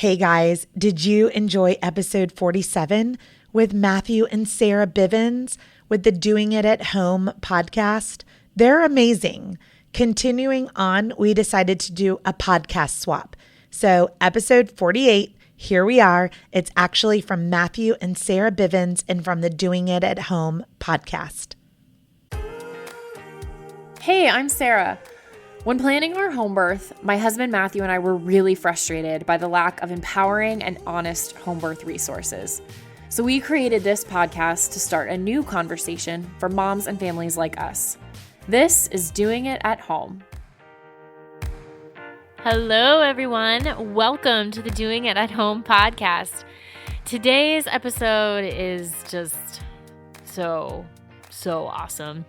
Hey guys, did you enjoy episode 47 with Matthew and Sarah Bivens with the Doing It at Home podcast? They're amazing. Continuing on, we decided to do a podcast swap. So episode 48, here we are. It's actually from Matthew and Sarah Bivens and from the Doing It at Home podcast. Hey, I'm Sarah. When planning our home birth, my husband Matthew and I were really frustrated by the lack of empowering and honest home birth resources. So we created this podcast to start a new conversation for moms and families like us. This is Doing It at Home. Hello, everyone. Welcome to the Doing It at Home podcast. Today's episode is just so awesome.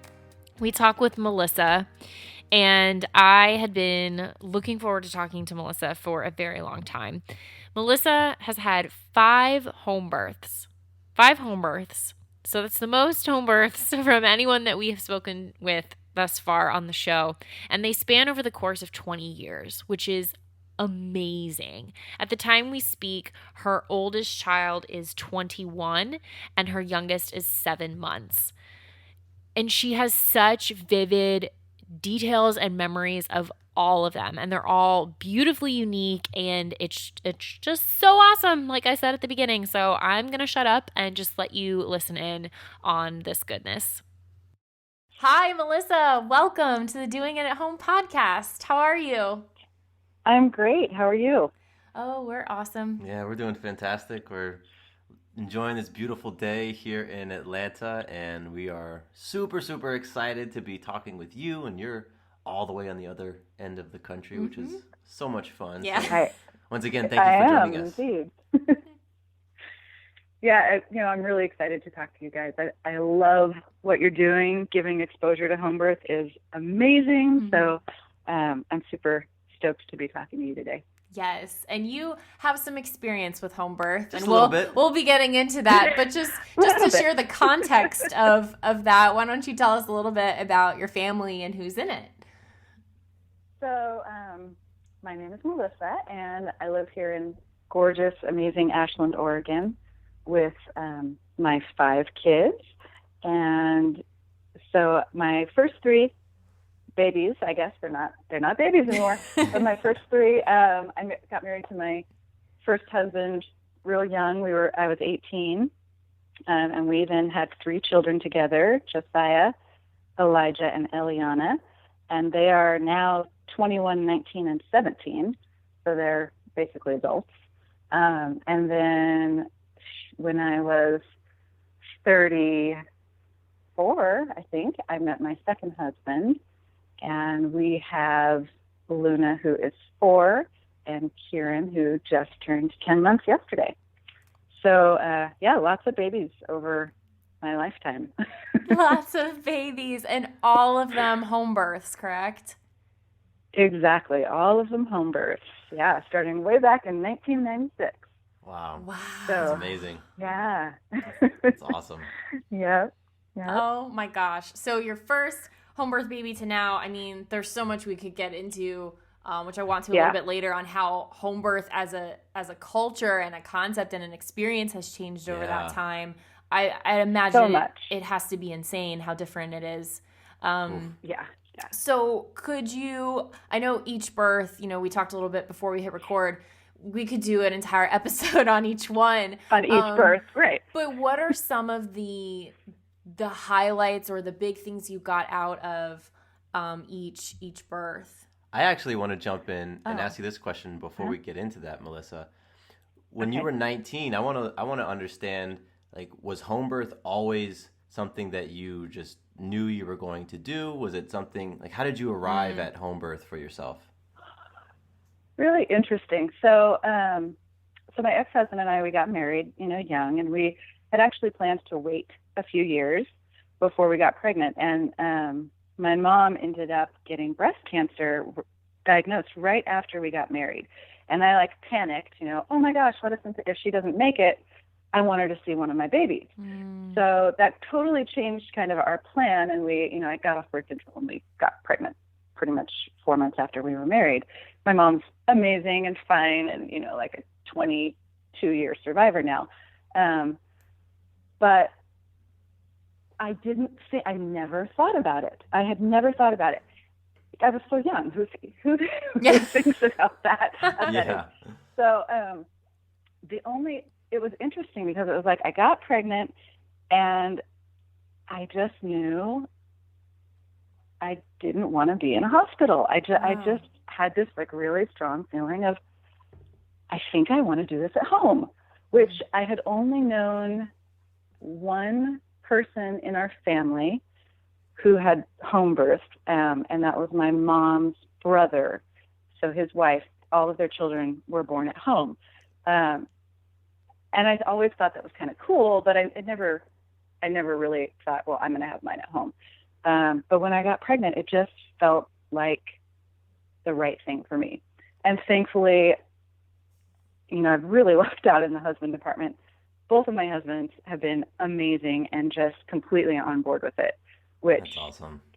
We talk with Melissa. And I had been looking forward to talking to Melissa for a very long time. Melissa has had 5 home births. 5 home births. So that's the most home births from anyone that we have spoken with thus far on the show. And they span over the course of 20 years, which is amazing. At the time we speak, her oldest child is 21 and her youngest is 7 months. And she has such vivid details and memories of all of them, and they're all beautifully unique, and it's just so awesome, like I said at the beginning. So I'm gonna shut up and just let you listen in on this goodness. Hi, Melissa. Welcome to the Doing It at Home podcast. How are you? I'm great. How are you? Oh, we're awesome. Yeah, we're doing fantastic. We're enjoying this beautiful day here in Atlanta, and we are super excited to be talking with you, and you're all the way on the other end of the country, which is so much fun. Yeah. So, once again, thank you for joining us. Indeed. Yeah, I'm really excited to talk to you guys. I love what you're doing. Giving exposure to home birth is amazing. So I'm super stoked to be talking to you today. Yes, and you have some experience with home birth, Just and a little bit. We'll be getting into that. But just to share the context of that, why don't you tell us a little bit about your family and who's in it? So my name is Melissa, and I live here in gorgeous, amazing Ashland, Oregon, with my 5 kids. And so my first 3 babies, I guess they're not babies anymore. But my first 3, I got married to my first husband real young. I was 18, and we then had 3 children together: Josiah, Elijah, and Eliana, and they are now 21, 19, and 17. So they're basically adults. And then when I was 34, I think, I met my second husband. And we have Luna, who is 4, and Kieran, who just turned 10 months yesterday. So, lots of babies over my lifetime. Lots of babies, and all of them home births, correct? Exactly. All of them home births. Yeah, starting way back in 1996. Wow. So, That's amazing. Yeah. That's awesome. Yeah. Oh, my gosh. So your first home birth baby to now, I mean, there's so much we could get into, which I want to a little bit later, on how home birth as a culture and a concept and an experience has changed over that time. I imagine it has to be insane how different it is. Yeah. So could you, I know each birth, we talked a little bit before we hit record, we could do an entire episode on each one. On each birth, right. But what are some of the highlights or the big things you got out of each birth? I actually want to jump in and ask you this question before we get into that, Melissa. When you were 19, I want to understand, like, was home birth always something that you just knew you were going to do? Was it something, like, how did you arrive at home birth for yourself? Really interesting. So my ex-husband and I, we got married, young, and we had actually planned to wait a few years before we got pregnant. And my mom ended up getting breast cancer diagnosed right after we got married. And I panicked, oh my gosh, what if she doesn't make it? I want her to see one of my babies. So that totally changed kind of our plan. And we, I got off birth control and we got pregnant pretty much 4 months after we were married. My mom's amazing and fine and, like a 22-year survivor now. But I never thought about it. I had never thought about it. I was so young. Who thinks about that? Yeah. So it was interesting because it was like I got pregnant and I just knew I didn't want to be in a hospital. I just had this like really strong feeling of, I think I want to do this at home, which I had only known one person in our family who had home birthed, and that was my mom's brother. So his wife, all of their children were born at home. And I always thought that was kind of cool, but I never really thought, well, I'm going to have mine at home. But when I got pregnant, it just felt like the right thing for me. And thankfully, I've really lucked out in the husband department. Both of my husbands have been amazing and just completely on board with it, which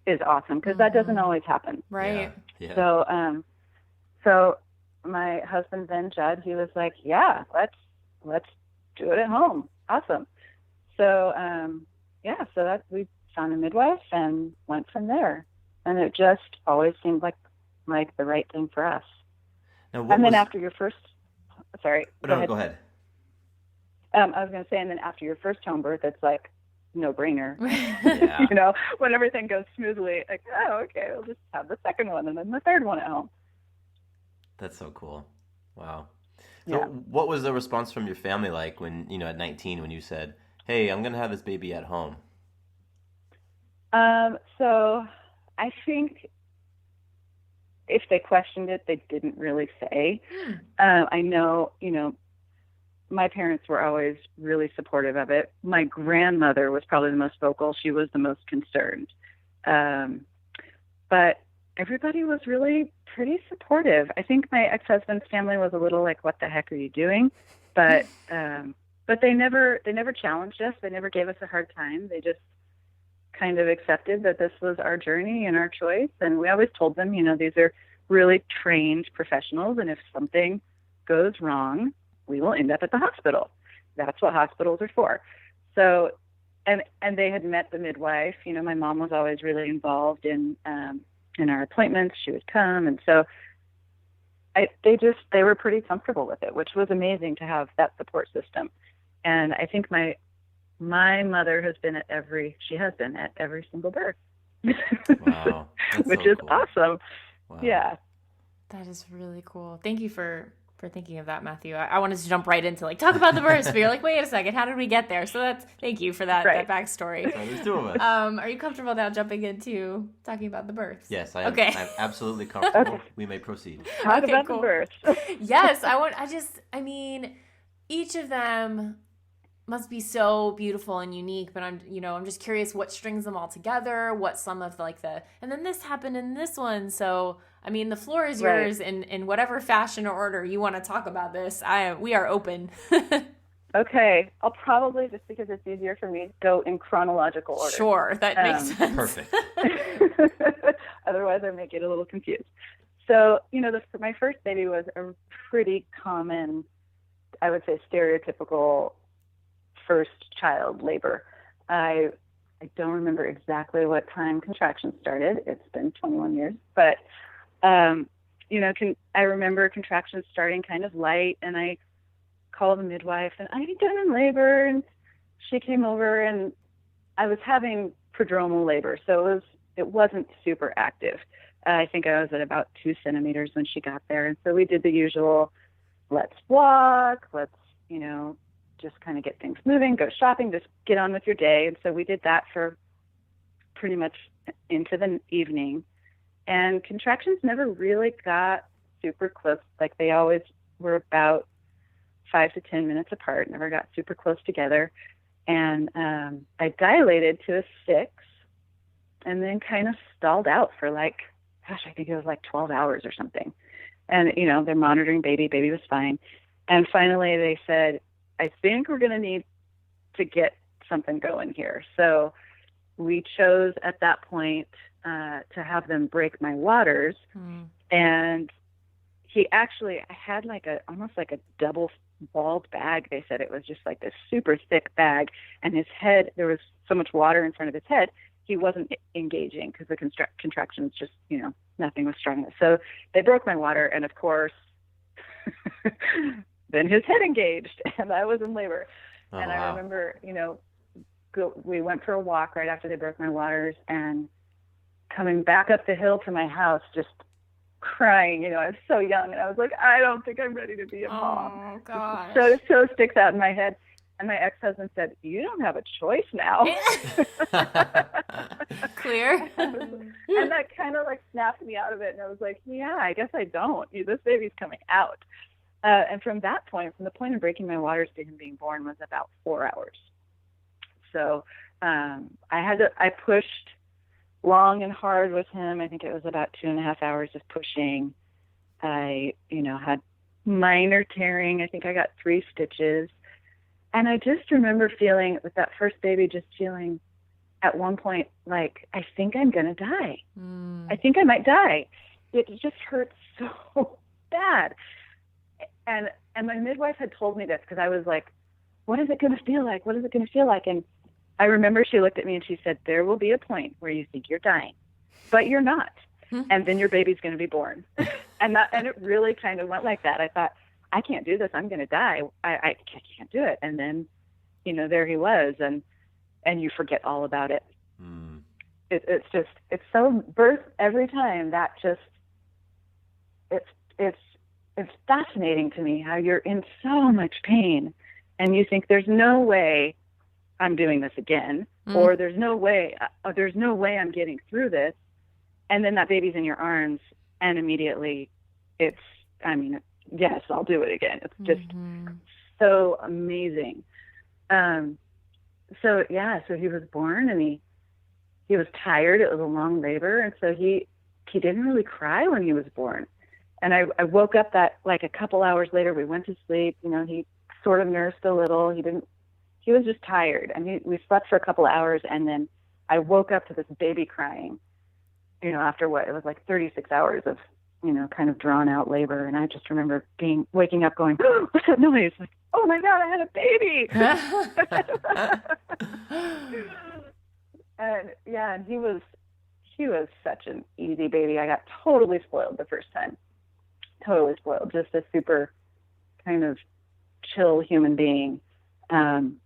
is awesome because that doesn't always happen. Right. Yeah. So my husband then, Judd, he was like, yeah, let's do it at home. Awesome. So, so we found a midwife and went from there. And it just always seemed like the right thing for us. Now, after your first, sorry. No, go ahead. I was going to say, and then after your first home birth, it's like no brainer. Yeah. When everything goes smoothly, like, oh, okay, we'll just have the second one and then the third one at home. That's so cool. Wow. So what was the response from your family like when, at 19, when you said, hey, I'm going to have this baby at home? So I think if they questioned it, they didn't really say. I know, my parents were always really supportive of it. My grandmother was probably the most vocal. She was the most concerned. But everybody was really pretty supportive. I think my ex-husband's family was a little like, what the heck are you doing? But they never challenged us. They never gave us a hard time. They just kind of accepted that this was our journey and our choice. And we always told them, these are really trained professionals. And if something goes wrong, we will end up at the hospital. That's what hospitals are for. So, and they had met the midwife. My mom was always really involved in our appointments. She would come. And so they were pretty comfortable with it, which was amazing to have that support system. And I think my mother has been at every single birth. Wow. Which is cool. Awesome. Wow. Yeah. That is really cool. Thank you for thinking of that, Matthew. I wanted to jump right into talk about the births, but you're like, wait a second, how did we get there? So thank you for that backstory. So there's two of us. Are you comfortable now jumping into talking about the births? Yes, I am. Okay. I'm absolutely comfortable. We may proceed. Talk about the births. Yes, each of them must be so beautiful and unique, but I'm just curious what strings them all together, what some of and then this happened in this one. So, the floor is yours in whatever fashion or order you want to talk about this. We are open. Okay. I'll probably, just because it's easier for me, go in chronological order. Sure. That makes sense. Perfect. Otherwise I may get a little confused. So, my first baby was a pretty common, I would say, stereotypical first child labor. I don't remember exactly what time contractions started. It's been 21 years, but I remember contractions starting kind of light, and I called the midwife, and I had been in labor, and she came over, and I was having prodromal labor, so it wasn't super active. I think I was at about 2 centimeters when she got there, and so we did the usual, let's walk, let's just kind of get things moving, go shopping, just get on with your day. And so we did that for pretty much into the evening. And contractions never really got super close. They always were about 5 to 10 minutes apart, never got super close together. And I dilated to a 6 and then kind of stalled out for I think it was 12 hours or something. And, they're monitoring baby. Baby was fine. And finally they said, I think we're going to need to get something going here. So we chose at that point to have them break my waters. And he actually, I had almost like a double bald bag. They said it was just like this super thick bag, and his head, there was so much water in front of his head, he wasn't engaging because the contractions just, nothing was strong enough. So they broke my water, and of course, then his head engaged, and I was in labor. Oh, and wow. I remember, we went for a walk right after they broke my waters, and coming back up the hill to my house, just crying. I was so young, and I was like, I don't think I'm ready to be a mom. Oh, gosh. So sticks out in my head. And my ex-husband said, you don't have a choice now. Clear. And that kind of like snapped me out of it. And I was like, yeah, I guess I don't. This baby's coming out. And from that point, from the point of breaking my waters to him being born was about 4 hours. So I pushed long and hard with him. I think it was about 2.5 hours of pushing. I, had minor tearing. I think I got 3 stitches. And I just remember feeling with that first baby, just feeling at one point, like, I think I'm going to die. I think I might die. It just hurt so bad. And my midwife had told me this because I was like, what is it going to feel like? What is it going to feel like? And I remember she looked at me and she said, there will be a point where you think you're dying, but you're not. And then your baby's going to be born. And it really kind of went like that. I thought, I can't do this. I'm going to die. I can't do it. And then, there he was, and you forget all about it. It's so birth every time that just, it's fascinating to me how you're in so much pain and you think there's no way I'm doing this again, or there's no way I'm getting through this. And then that baby's in your arms and immediately yes, I'll do it again. It's just so amazing. So he was born, and he was tired. It was a long labor. And so he didn't really cry when he was born. And I woke up that like a couple hours later, we went to sleep, he sort of nursed a little. He was just tired. And we slept for a couple hours, and then I woke up to this baby crying, after what, it was like 36 hours of, kind of drawn out labor. And I just remember waking up going, oh, what's that noise? Like, oh my God, I had a baby. And he was such an easy baby. I got totally spoiled the first time. Totally spoiled. Just a super kind of chill human being, and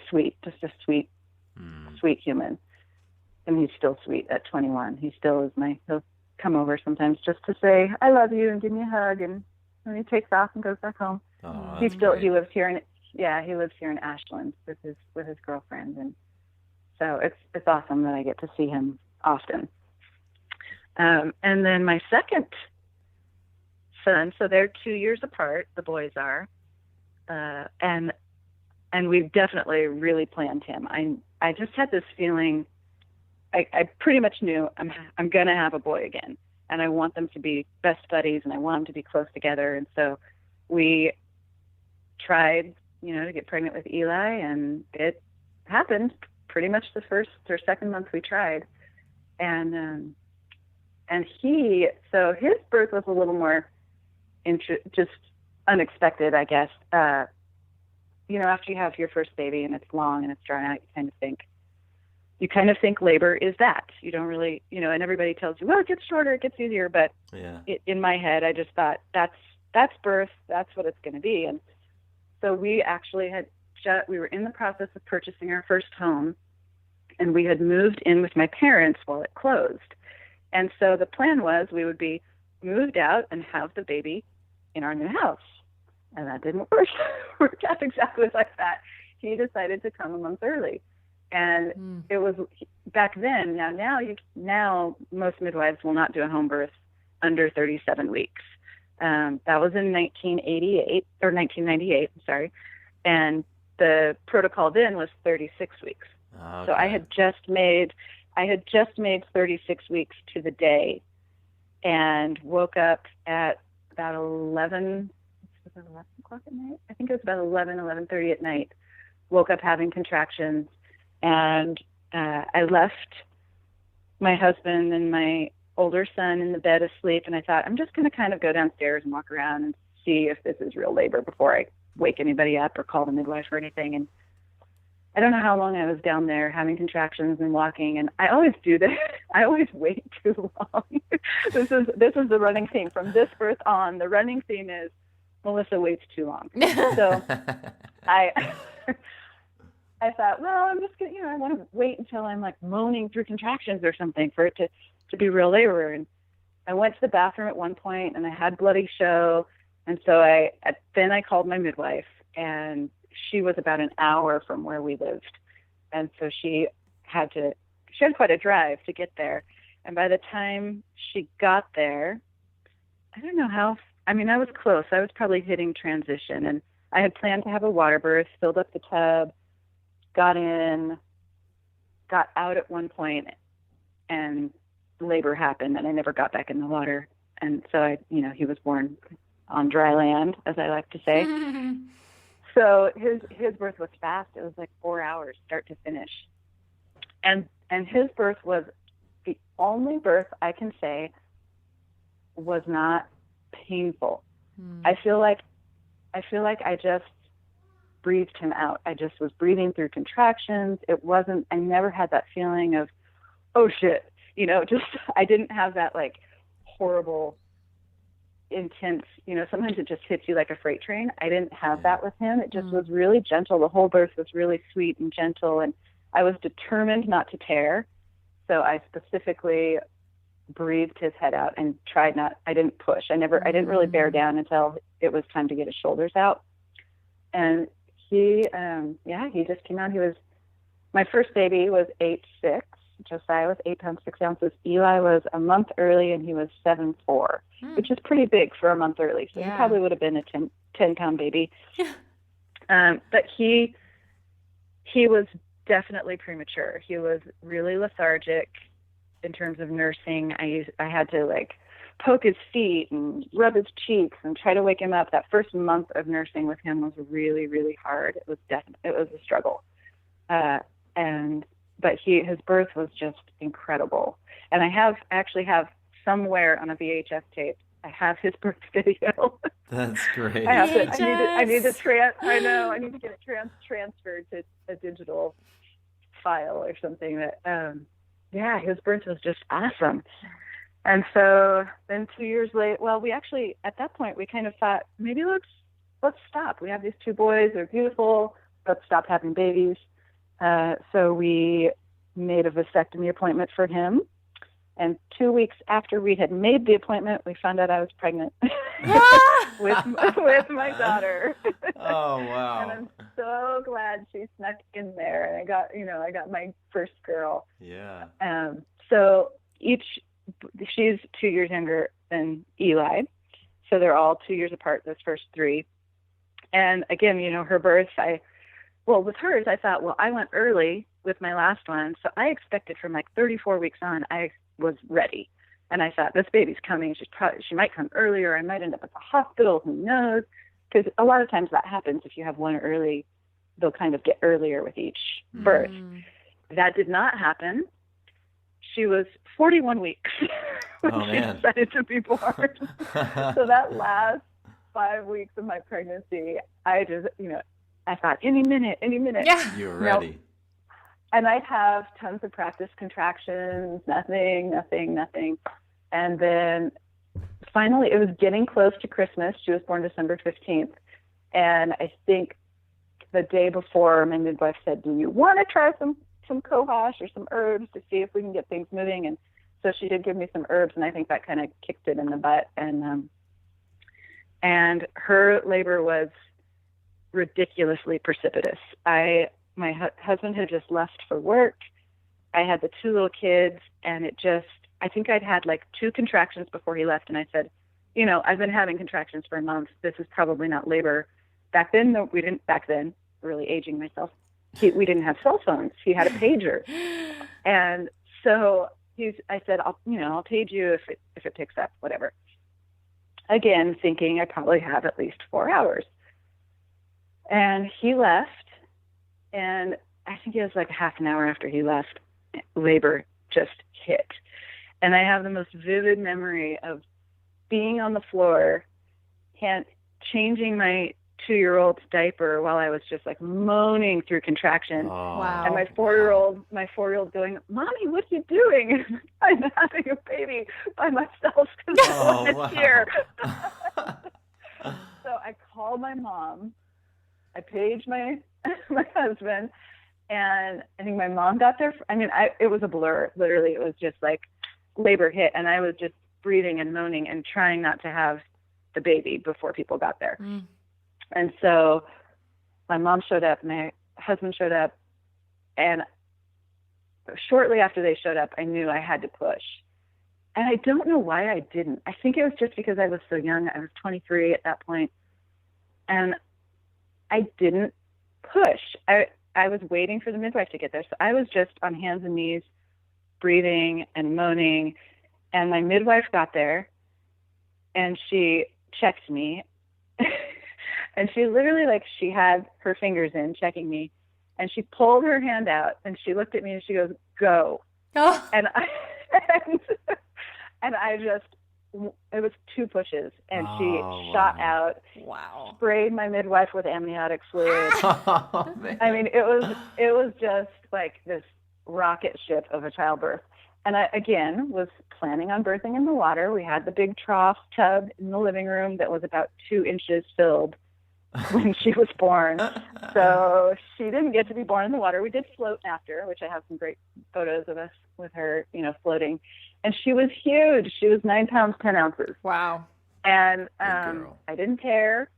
sweet, just a sweet human. And he's still sweet at 21. He still is he'll come over sometimes just to say, I love you, and give me a hug. And then he takes off and goes back home. Oh, he lives here in Ashland with his girlfriend. And so it's awesome that I get to see him often. And then my second son, so they're 2 years apart, the boys are, and we've definitely really planned him. I just had this feeling, I pretty much knew I'm going to have a boy again, and I want them to be best buddies, and I want them to be close together. And so we tried, to get pregnant with Eli, and it happened pretty much the first or second month we tried. And his birth was a little more just unexpected, I guess. After you have your first baby and it's long and it's drawn out, you kind of think labor is that. You don't really, and everybody tells you, well, it gets shorter, it gets easier. But in my head, I just thought that's birth. That's what it's going to be. And so we actually we were in the process of purchasing our first home, and we had moved in with my parents while it closed. And so the plan was we would be moved out and have the baby in our new house. And that didn't work out exactly like that. He decided to come a month early. And it was back then. Now most midwives will not do a home birth under 37 weeks. That was in 1998 or 1998. I'm sorry. And the protocol then was 36 weeks. Okay. So I had just made 36 weeks to the day, and woke up at about 11 o'clock at night. I think it was about 11:30 at night. Woke up having contractions, and I left my husband and my older son in the bed asleep, and I thought, I'm just going to kind of go downstairs and walk around and see if this is real labor before I wake anybody up or call the midwife or anything. And I don't know how long I was down there having contractions and walking, and I always do this. I always wait too long. This is the running theme from this birth on. The running theme is Melissa waits too long. So I thought, well, I'm just gonna, I want to wait until I'm like moaning through contractions or something for it to be real labor. And I went to the bathroom at one point, and I had bloody show, and so then I called my midwife, and she was about an hour from where we lived. And so she had quite a drive to get there. And by the time she got there, I don't know how, I was close. I was probably hitting transition. And I had planned to have a water birth, filled up the tub, got out at one point, and labor happened, and I never got back in the water. And so he was born on dry land, as I like to say. So his birth was fast. It was like 4 hours, start to finish. And his birth was the only birth I can say was not painful. I feel like I just breathed him out. I just was breathing through contractions. I never had that feeling of, oh shit, I didn't have that like horrible, intense, sometimes it just hits you like a freight train. I didn't have that with him. It just was really gentle. The whole birth was really sweet and gentle, and I was determined not to tear. So I specifically breathed his head out and I didn't push. I didn't really bear down until it was time to get his shoulders out. And he just came out. My first baby was 8'6". Josiah was 8 pounds 6 ounces. Eli was a month early, and he was 7'4", which is pretty big for a month early. So he probably would have been a 10-pound baby. But he was definitely premature. He was really lethargic in terms of nursing. I had to like poke his feet and rub his cheeks and try to wake him up. That first month of nursing with him was really, really hard. It was a struggle. But his birth was just incredible. And I actually have somewhere on a VHS tape, I have his birth video. That's great. I need to get it transferred to a digital file or something. That, his birth was just awesome. And so then 2 years later, we actually, at that point, we kind of thought, maybe let's stop. We have these 2 boys, they're beautiful, let's stop having babies. So we made a vasectomy appointment for him. And 2 weeks after we had made the appointment, we found out I was pregnant with my daughter. Oh, wow. And I'm so glad she snuck in there. And I got my first girl. Yeah. So she's 2 years younger than Eli. So they're all 2 years apart, those first 3. And again, her birth, with hers, I thought, I went early with my last one. So I expected from like 34 weeks on, I was ready. And I thought, this baby's coming. She might come earlier. I might end up at the hospital. Who knows? Because a lot of times that happens. If you have one early, they'll kind of get earlier with each birth. That did not happen. She was 41 weeks when she decided to be born. So that last 5 weeks of my pregnancy, I just, I thought any minute. Yeah. You're ready. And I'd have tons of practice contractions, nothing. And then finally, it was getting close to Christmas. She was born December 15th. And I think the day before, my midwife said, do you want to try some cohosh or some herbs to see if we can get things moving? And so she did give me some herbs, and I think that kind of kicked it in the butt. And her labor was ridiculously precipitous. My husband had just left for work. I had the 2 little kids, and I think I'd had like 2 contractions before he left. And I said, I've been having contractions for a month. This is probably not labor. Back then, really aging myself, we didn't have cell phones. He had a pager. And so I said, I'll page you if it picks up, whatever. Again, thinking I probably have at least 4 hours. And he left. And I think it was like half an hour after he left, labor just hit. And I have the most vivid memory of being on the floor, changing my 2-year-old's diaper while I was just like moaning through contractions. Wow. And my 4-year-old going, "Mommy, what are you doing?" I'm having a baby by myself because no one's here. So I called my mom. I paged my husband, and I think my mom got there. It was a blur. Literally, it was just like labor hit, and I was just breathing and moaning and trying not to have the baby before people got there. And so my mom showed up, my husband showed up, and shortly after they showed up, I knew I had to push. And I don't know why I didn't. I think it was just because I was so young. I was 23 at that point, and I didn't push. I was waiting for the midwife to get there. So I was just on hands and knees, breathing and moaning. And my midwife got there, and she checked me. And she literally, like, she had her fingers in checking me, and she pulled her hand out, and she looked at me, and she goes, "Go." Oh. And I just, it was 2 pushes, and she shot out, sprayed my midwife with amniotic fluid. It was just like this rocket ship of a childbirth. And I, again, was planning on birthing in the water. We had the big trough tub in the living room that was about 2 inches filled when she was born. So she didn't get to be born in the water. We did float after, which I have some great photos of us with her, floating. And she was huge. She was 9 pounds, 10 ounces. Wow. And I didn't care.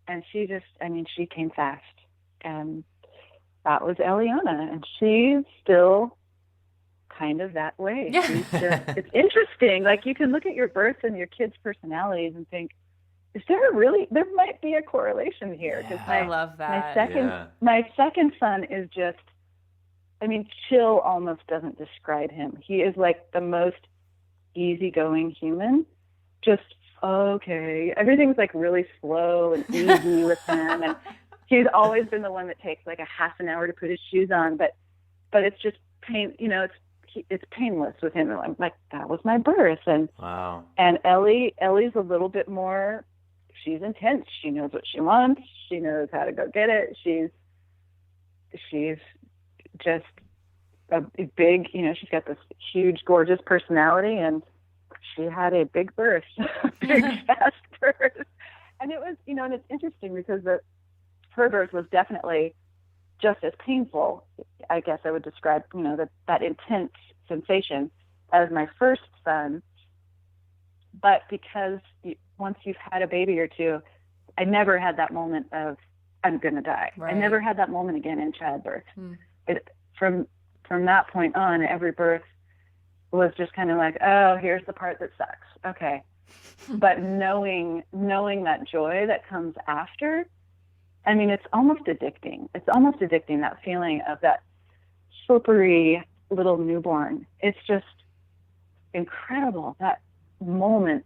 And she just, she came fast. And that was Eliana. And she's still kind of that way. She's just, it's interesting. Like, you can look at your birth and your kids' personalities and think, there might be a correlation here. Yeah, I love that. My second son is just, chill almost doesn't describe him. He is like the most easygoing human. Just, okay. Everything's like really slow and easy with him. And he's always been the one that takes like a half an hour to put his shoes on. But it's just pain, it's painless with him. And I'm like, that was my birth. And wow. And Ellie's a little bit more, she's intense. She knows what she wants. She knows how to go get it. She's just a big, she's got this huge, gorgeous personality, and she had a big birth, big fast birth. And it was, and it's interesting because her birth was definitely just as painful, I guess I would describe, that intense sensation as my first son. But because once you've had a baby or two, I never had that moment of, I'm going to die. Right. I never had that moment again in childbirth. From that point on, every birth was just kind of like, oh, here's the part that sucks. Okay. But knowing that joy that comes after, it's almost addicting. It's almost addicting, that feeling of that slippery little newborn. It's just incredible, that moment,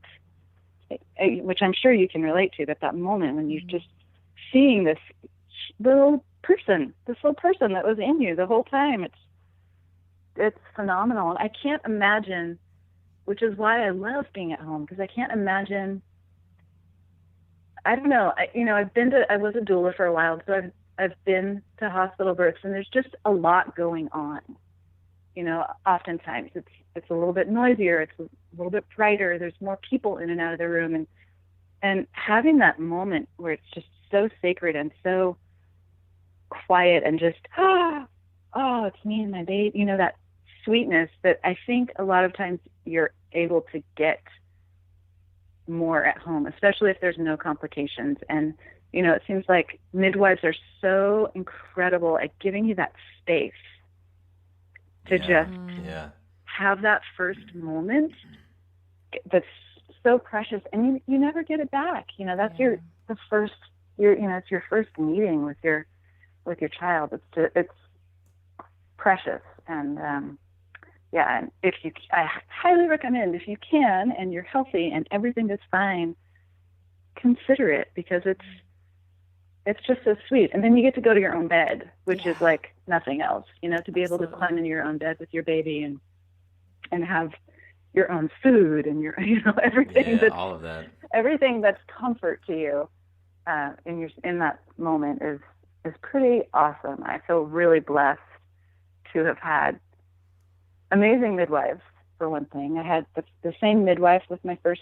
which I'm sure you can relate to, that moment when you're just seeing this little person that was in you the whole time. It's phenomenal. And I can't imagine, which is why I love being at home, because I can't imagine, I don't know, I was a doula for a while, so I've been to hospital births, and there's just a lot going on. Oftentimes it's a little bit noisier, it's a little bit brighter, there's more people in and out of the room, and having that moment where it's just so sacred and so quiet and just, it's me and my baby, that sweetness that I think a lot of times you're able to get more at home, especially if there's no complications. And, it seems like midwives are so incredible at giving you that space to just have that first moment that's so precious, and you never get it back. That's it's your first meeting with your child. It's precious. And and I highly recommend, if you can and you're healthy and everything is fine, consider it, because it's just so sweet. And then you get to go to your own bed, which is like nothing else, to be able to climb in your own bed with your baby and have your own food and your, everything all of that, everything that's comfort to you. in that moment is pretty awesome. I feel really blessed to have had amazing midwives, for one thing. I had the same midwife with my first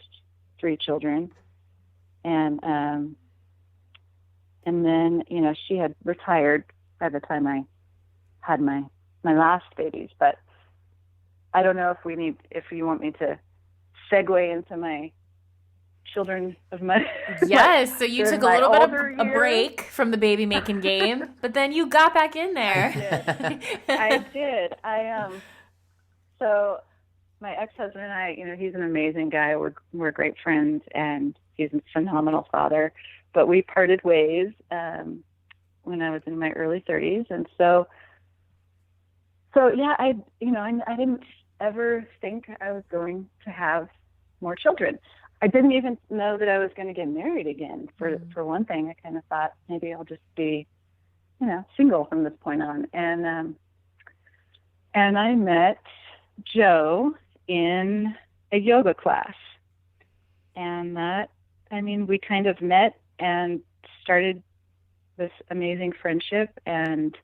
3 children, and then, you know, she had retired by the time I had my last babies. But I don't know if you want me to segue into my children of my yes. So you took a little bit of a break from the baby making game, but then you got back in there. I did. So my ex-husband and I, you know, he's an amazing guy. We're great friends, and he's a phenomenal father. But we parted ways when I was in my early 30s, and so yeah, I didn't ever think I was going to have more children. I didn't even know that I was going to get married again. For one thing, I kind of thought maybe I'll just be, you know, single from this point on. And I met Joe in a yoga class, and we kind of met and started this amazing friendship and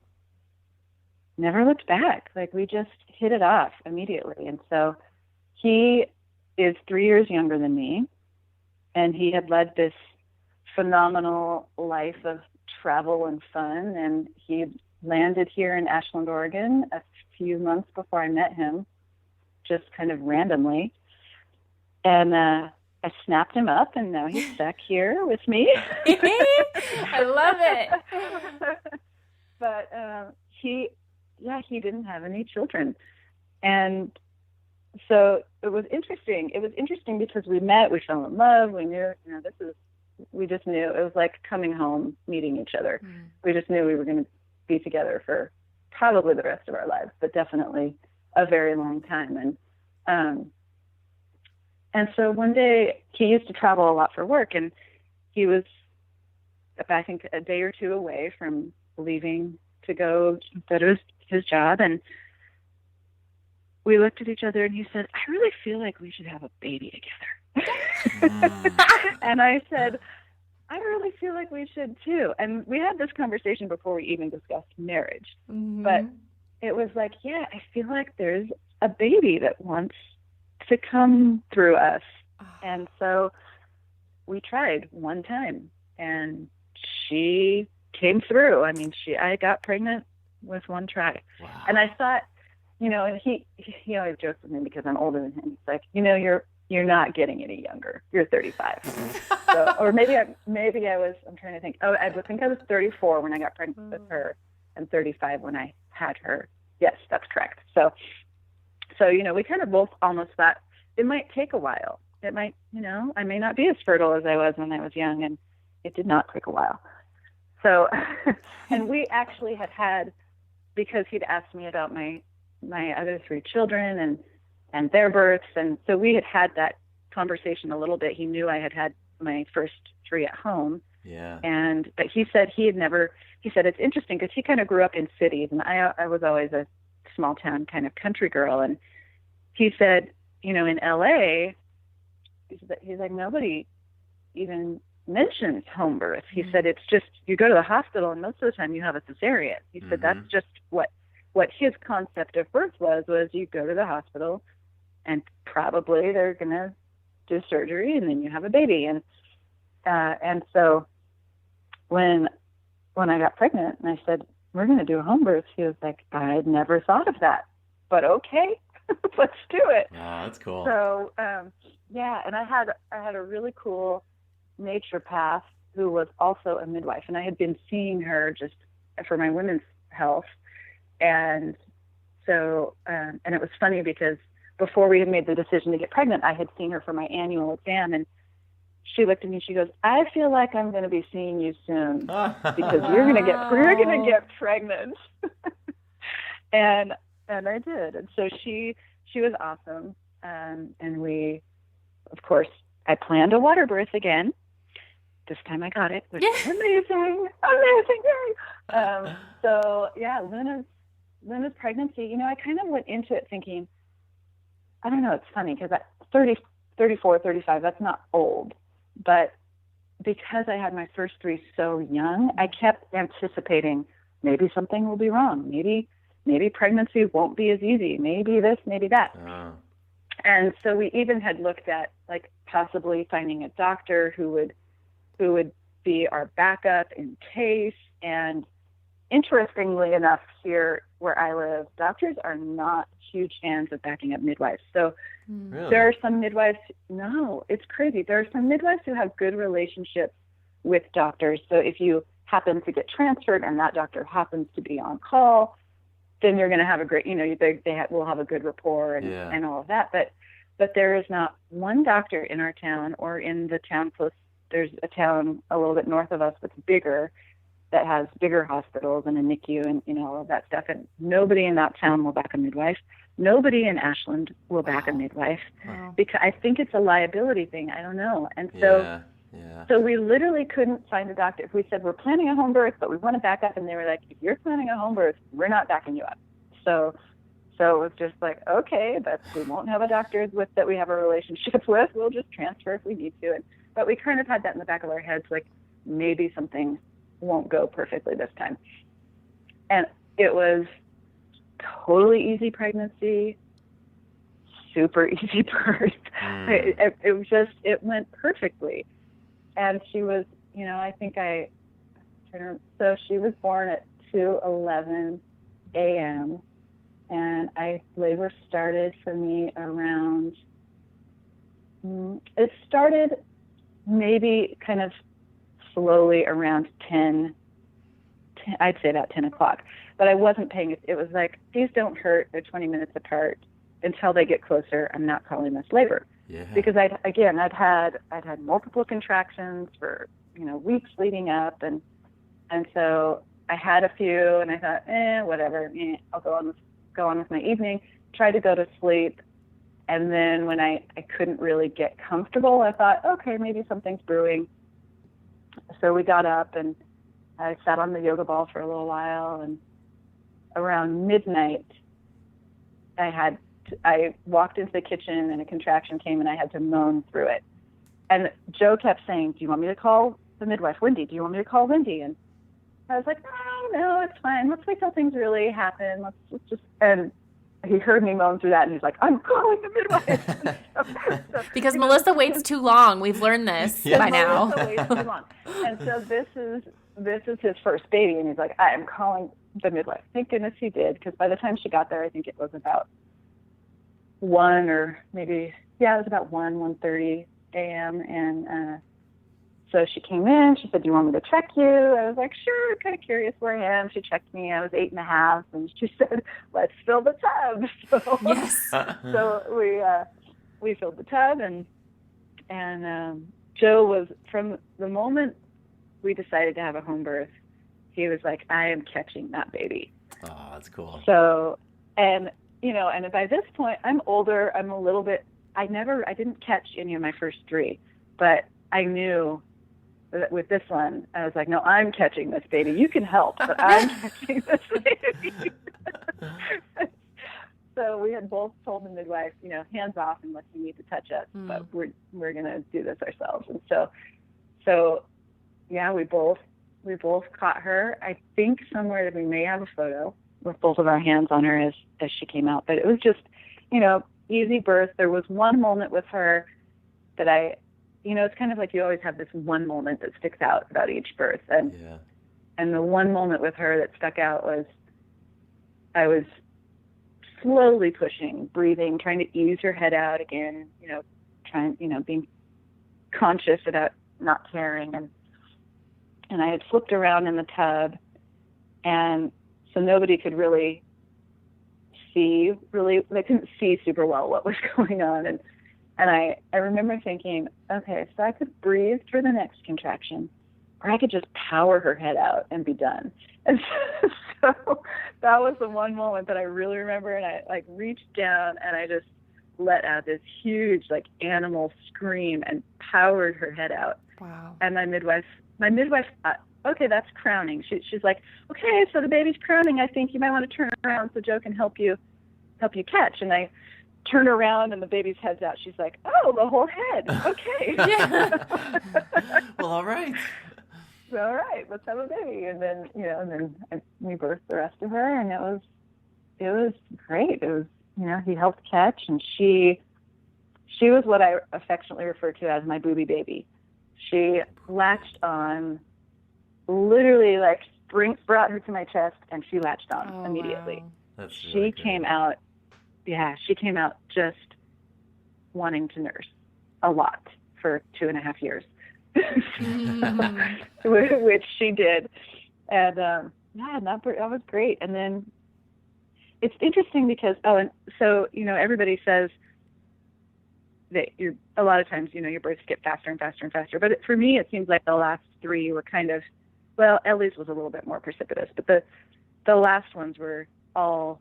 never looked back. Like, we just hit it off immediately. And so he is 3 years younger than me, and he had led this phenomenal life of travel and fun, and he landed here in Ashland, Oregon a few months before I met him, just kind of randomly. And I snapped him up, and now he's back here with me. I love it. But he didn't have any children. And so it was interesting. It was interesting because we met, we fell in love, we knew, you know, we just knew it was like coming home, meeting each other. We just knew we were going to be together for probably the rest of our lives, but definitely a very long time. And so one day, he used to travel a lot for work, and he was, I think, a day or two away from leaving to go to his job. And we looked at each other, and he said, "I really feel like we should have a baby together." And I said, "I really feel like we should too." And we had this conversation before we even discussed marriage. But it was like, yeah, I feel like there's a baby that wants to come through us. And so we tried one time, and she came through. I mean, I got pregnant with one try. Wow. And I thought, you know, and he always jokes with me because I'm older than him. He's like, you know, you're not getting any younger. You're 35. So, or maybe I was, I'm trying to think. Oh, I think I was 34 when I got pregnant with her, and 35 when I had her. Yes, that's correct. So, you know, we kind of both almost thought it might take a while. It might, you know, I may not be as fertile as I was when I was young, and it did not take a while. So, and we actually had, because he'd asked me about my other 3 children and their births, and so we had that conversation a little bit. He knew I had my first 3 at home. Yeah. But he said it's interesting because he kind of grew up in cities, and I was always a small town kind of country girl. And he said, you know, in LA, he's like, nobody even mentions home birth. He said, it's just, you go to the hospital and most of the time you have a cesarean. He said, that's just what his concept of birth was you go to the hospital and probably they're going to do surgery and then you have a baby. And so when I got pregnant and I said, we're going to do a home birth, he was like, I'd never thought of that, but okay, let's do it. Wow, that's cool. So, yeah. And I had a really cool naturopath who was also a midwife, and I had been seeing her just for my women's health. And so, and it was funny because before we had made the decision to get pregnant, I had seen her for my annual exam, and she looked at me and she goes, I feel like I'm going to be seeing you soon because we're going to get pregnant. and I did. And so she was awesome. And we, of course, I planned a water birth again. This time I got it, which is amazing. So yeah, Luna's pregnancy, you know, I kind of went into it thinking, I don't know, it's funny because at 30, 34, 35, that's not old. But because I had my first 3 so young, I kept anticipating maybe something will be wrong. Maybe pregnancy won't be as easy. Maybe this, maybe that. And so we even had looked at like possibly finding a doctor who would be our backup in case. And interestingly enough, here where I live, doctors are not huge fans of backing up midwives. So Really? there are some midwives. No, it's crazy. There are some midwives who have good relationships with doctors. So if you happen to get transferred and that doctor happens to be on call, then you're going to have a great, will have a good rapport and all of that. But there is not one doctor in our town or in the town close. There's a town a little bit north of us that's bigger, that has bigger hospitals and a NICU and all of that stuff. And nobody in that town will back a midwife. Nobody in Ashland will back a midwife because I think it's a liability thing. I don't know. And so we literally couldn't find a doctor. If we said we're planning a home birth, but we want to back up, and they were like, if you're planning a home birth, we're not backing you up. So it was just like, okay, we won't have a doctor that we have a relationship with. We'll just transfer if we need to. But we kind of had that in the back of our heads, like maybe something won't go perfectly this time. And it was totally easy pregnancy, super easy birth. It went perfectly. And she was, so she was born at 2:11 a.m. and labor started for me around, it started maybe kind of slowly around 10, I'd say about 10 o'clock. But I wasn't paying it. It was like, these don't hurt. They're 20 minutes apart. Until they get closer, I'm not calling this labor. Yeah. Because I'd had multiple contractions for, weeks leading up. And so I had a few and I thought, whatever, I'll go on with my evening, try to go to sleep. And then when I couldn't really get comfortable, I thought, okay, maybe something's brewing. So we got up and I sat on the yoga ball for a little while, and around midnight, I walked into the kitchen and a contraction came and I had to moan through it. And Joe kept saying, do you want me to call the midwife, Wendy? Do you want me to call Wendy? And I was like, no, it's fine. Let's wait till things really happen. Let's just, and he heard me moan through that and he's like, I'm calling the midwife. Because Melissa waits too long. We've learned this by now. Melissa waits too long. And so this is his first baby. And he's like, I am calling the midwife. Thank goodness he did. Because by the time she got there, I think it was about 1 or maybe, it was about 1:30 a.m. And so she came in. She said, do you want me to check you? I was like, sure, kind of curious where I am. She checked me. I was 8.5. And she said, let's fill the tub. So, yes. So we filled the tub. And Joe was, from the moment we decided to have a home birth, he was like, I am catching that baby. Oh, that's cool. So, and by this point, I'm older. I'm a little bit, I didn't catch any of my first 3, but I knew that with this one, I was like, no, I'm catching this baby. You can help, but I'm catching this baby. So we had both told the midwife, hands off unless you need to touch us, but we're going to do this ourselves. And so yeah, we both caught her. I think somewhere that we may have a photo with both of our hands on her as she came out. But it was just, easy birth. There was one moment with her that it's kind of like you always have this one moment that sticks out about each birth. And the one moment with her that stuck out was I was slowly pushing, breathing, trying to ease her head out again, being conscious about not tearing. And I had flipped around in the tub, and so nobody could really see, they couldn't see super well what was going on. And I remember thinking, okay, so I could breathe for the next contraction, or I could just power her head out and be done. And so that was the one moment that I really remember. And I reached down and I just let out this huge animal scream and powered her head out. Wow. And my midwife thought, okay, that's crowning. She's like, okay, so the baby's crowning. I think you might want to turn around so Joe can help you catch. And turn around and the baby's head's out. She's like, oh, the whole head. Okay. Well, all right. All right, let's have a baby. And then, we birthed the rest of her, and it was great. It was, he helped catch, and she was what I affectionately refer to as my booby baby. She latched on, literally like brought her to my chest, and she latched on immediately. Wow. That's really she came out just wanting to nurse a lot for 2.5 years. Which she did, and that was great. And then it's interesting because everybody says that a lot of times your births get faster and faster and faster, but for me it seems like the last 3 were kind of, well, Ellie's was a little bit more precipitous, but the last ones were all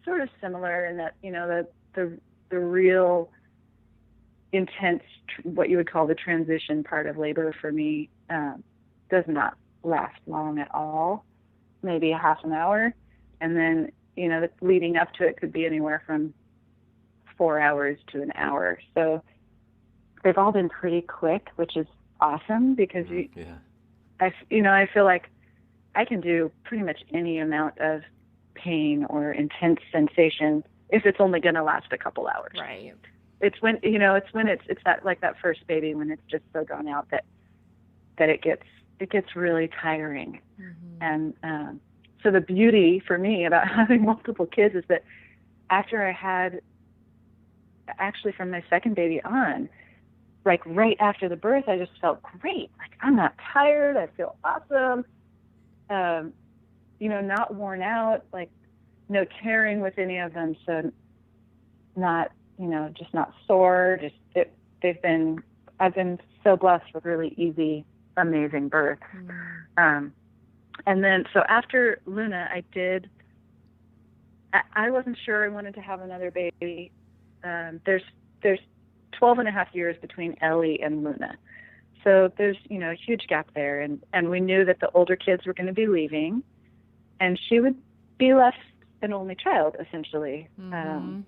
sort of similar in that the real intense, what you would call the transition part of labor for me does not last long at all, maybe a half an hour. And then, the leading up to it could be anywhere from 4 hours to an hour. So they've all been pretty quick, which is awesome because I feel like I can do pretty much any amount of pain or intense sensation if it's only going to last a couple hours. Right. It's when it's that, like that first baby, when it's just so drawn out that it gets really tiring. Mm-hmm. And so the beauty for me about having multiple kids is that after I had, actually from my second baby on, like right after the birth, I just felt great. Like I'm not tired. I feel awesome. Not worn out, like no tearing with any of them. So not, just not sore. I've been so blessed with really easy, amazing births. And then, so after Luna, I wasn't sure I wanted to have another baby. There's 12.5 years between Ellie and Luna. So there's, a huge gap there. And we knew that the older kids were going to be leaving, and she would be left an only child, essentially. Mm-hmm.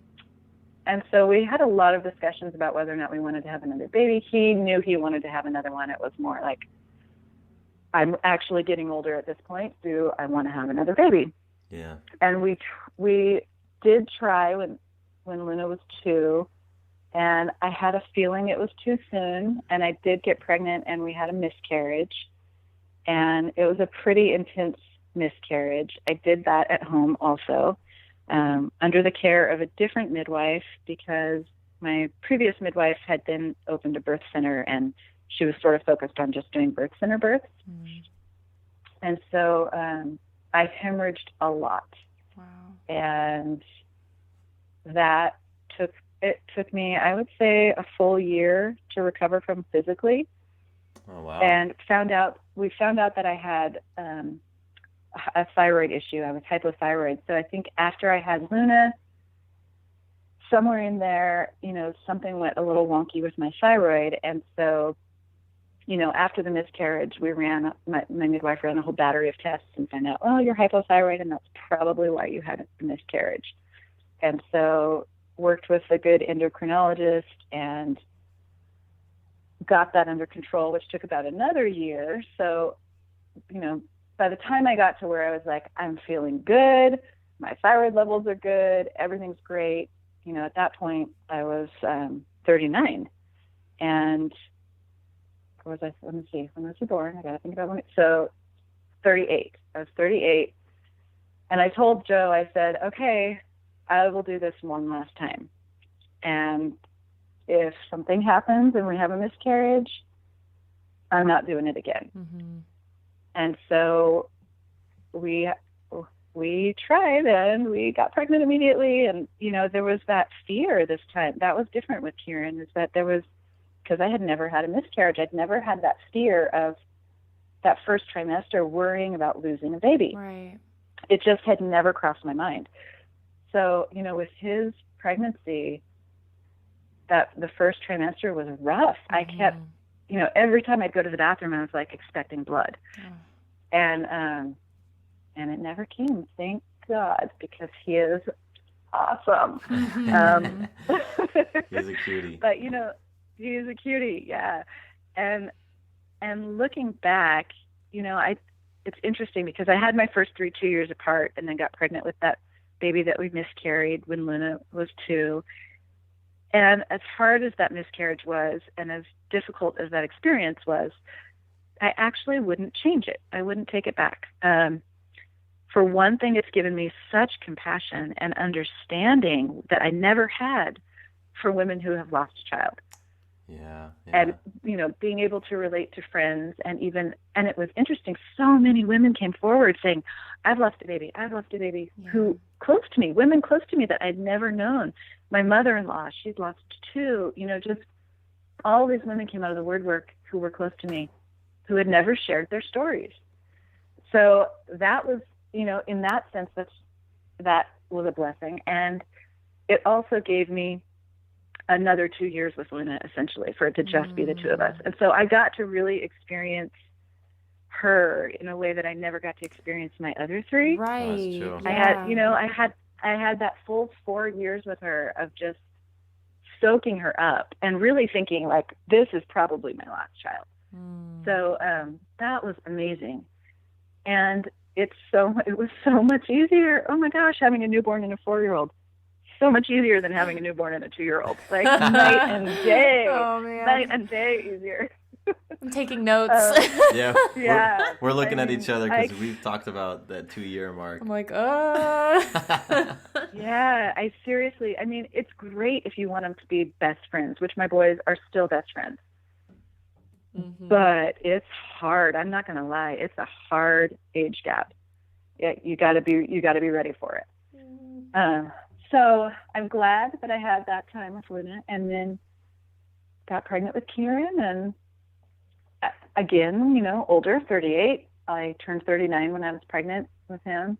And so we had a lot of discussions about whether or not we wanted to have another baby. He knew he wanted to have another one. It was more like, I'm actually getting older at this point. Do I want to have another baby? Yeah. And we did try when Luna was 2, and I had a feeling it was too soon, and I did get pregnant, and we had a miscarriage, and it was a pretty intense miscarriage. I did that at home also, under the care of a different midwife, because my previous midwife had been opened a birth center, and she was sort of focused on just doing birth center births. Mm. And so I hemorrhaged a lot. Wow. And that took me, I would say, a full year to recover from physically. Oh, wow. And we found out that I had a thyroid issue. I was hypothyroid. So I think after I had Luna, somewhere in there, something went a little wonky with my thyroid. And so, after the miscarriage, my midwife ran a whole battery of tests and found out, oh, you're hypothyroid, and that's probably why you had a miscarriage. And so worked with a good endocrinologist and got that under control, which took about another year. So, by the time I got to where I was like, I'm feeling good, my thyroid levels are good, everything's great, at that point I was 39. And let me see, when was I born? I got to think about so 38. I was 38. And I told Joe, I said, okay, I will do this one last time. And if something happens and we have a miscarriage, I'm not doing it again. Mm-hmm. And so we tried, and we got pregnant immediately. And, there was that fear this time. That was different with Kieran, is that there was, because I had never had a miscarriage, I'd never had that fear of that first trimester worrying about losing a baby. Right. It just had never crossed my mind. So, with his pregnancy, that the first trimester was rough. Mm-hmm. I kept, every time I'd go to the bathroom, I was like expecting blood. Oh. And it never came, thank God, because he is awesome. He's a cutie. But, he's a cutie, yeah. And looking back, it's interesting because I had my first 2 years apart and then got pregnant with that baby that we miscarried when Luna was 2. And as hard as that miscarriage was and as difficult as that experience was, I actually wouldn't change it. I wouldn't take it back. For one thing, it's given me such compassion and understanding that I never had for women who have lost a child. Yeah. And, being able to relate to friends and it was interesting. So many women came forward saying, I've lost a baby, who women close to me that I'd never known. My mother-in-law, she's lost 2, just all these women came out of the woodwork who were close to me, who had never shared their stories. So that was, in that sense, that was a blessing. And it also gave me another 2 years with Luna, essentially, for it to just be the 2 of us. And so I got to really experience her in a way that I never got to experience my other 3. Right. That's true. I had that full 4 years with her of just soaking her up and really thinking like, this is probably my last child. So that was amazing. And it was so much easier. Oh my gosh, having a newborn and a 4-year-old. So much easier than having a newborn and a 2-year-old. Like night and day. Oh, man. Night and day easier. I'm taking notes. Yeah. We're looking at each other because we've talked about that 2-year mark. I'm like, Yeah, it's great if you want them to be best friends, which my boys are still best friends. Mm-hmm. But it's hard. I'm not going to lie. It's a hard age gap. Yeah, you got to be ready for it. So I'm glad that I had that time with Luna, and then got pregnant with Kieran, and again, older, 38. I turned 39 when I was pregnant with him.